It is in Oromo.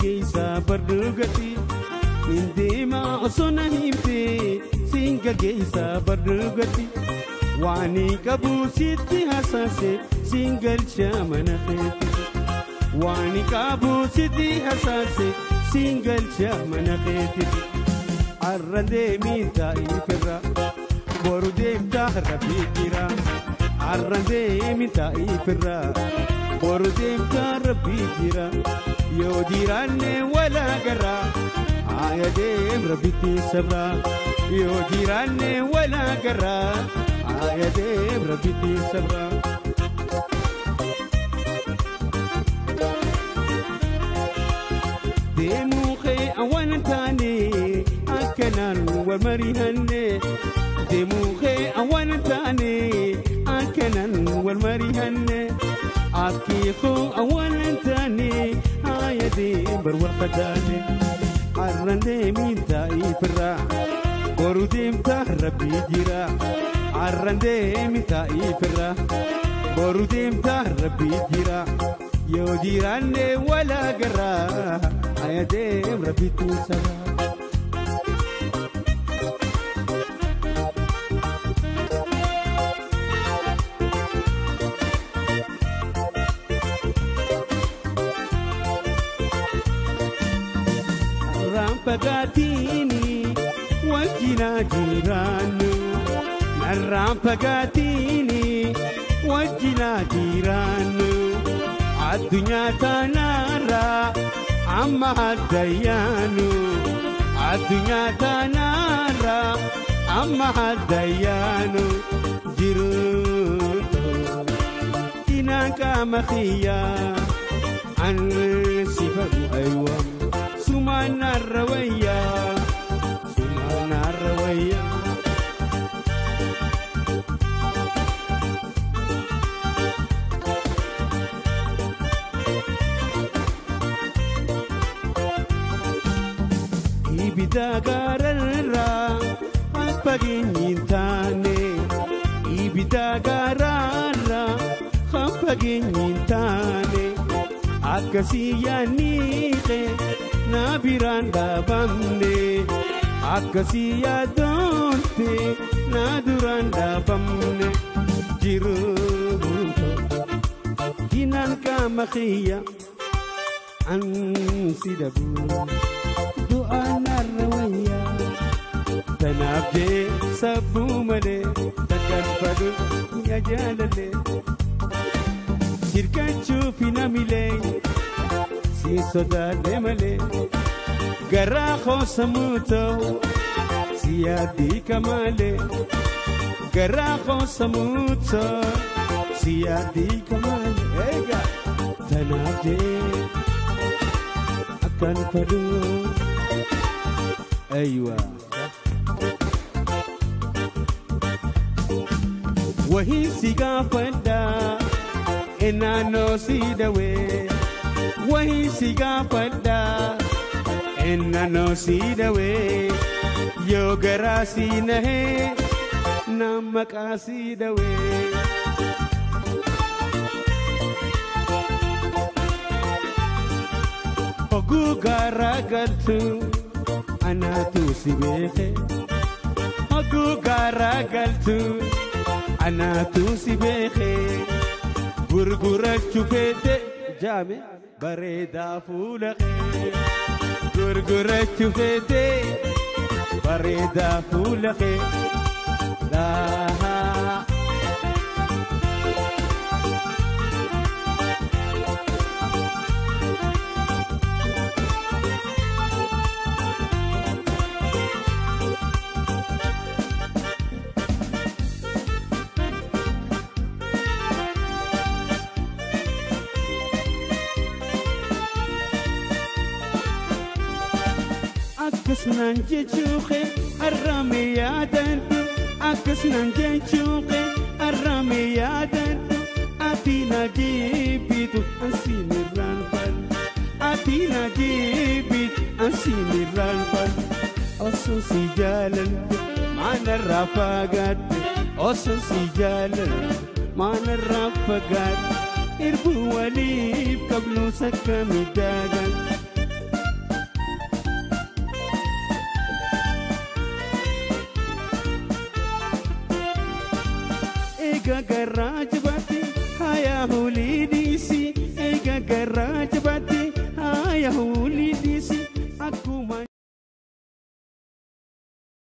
geisa bardugati indima osona himte singa geisa bardugati wani kabu sitti hasase singal chamana kheti wani kabu sitti hasase singal chamana kheti arrade min taifra borude tahrabi kira arrade min taifra borude tahrabi kira yo dirane wala gara ayadem rabiti sabra yo dirane wala gara ayadem rabiti sabra demuxe awantane akanan walmarihane demuxe awantane akanan walmarihane akiko awantane ayadem barwaqadane arrande min taifra borudem tahrabi jira arrande min taifra borudem tahrabi jira yo jirane wala gara ayadem rabiti sabra rampagatini wajina jiranu rampagatini wajina jiranu الدنيا تنارى أما الديان الدنيا تنارى أما الديان جروتو إنك مخيا عن صفة أيوة سمان الروية سمان الروية ibidagarara hampaginyintane ibidagarara hampaginyintane akasiyaniqe nabiranda bamne akasiyadonte naduranda bamne jiruto kinan kamakhiya ansidabu أنا الروية تنابدي سبو ملي تكنفد يا جاللي شركة شوفينا ملي سي صدا ملي غراخو سموتو سيادي كمالي غراخو سموتو سيادي كمالي ايغا تنابدي أكنفدو أيوة وهي سيغافدا إنا نوسيدوي وهي سيغافدا إنا نوسيدوي يوغراسي نهي نامك آسيدوي أقو غارغلتو أنا توسيبيخي أقو غارغلتو أنا توسيبيخي غرغرك شوفيتي جامي بريدا فولخي غرغرك شوفيتي بريدا فولخي لا akkasnaan jechuuqe arrame yaadadhu akkasnaan jechuuqe arrame yaadadhu ati na jibbitu ansiin irraanfadhu ati na jibbitu ansiin irraanfadhu osoo si jaaladhu maanarraa fagaadhu osoo si jaaladhu maanarraa fagaadhu irbuu waliif qabnuus akka midhaagan eega garraa jibatti hayaa hulii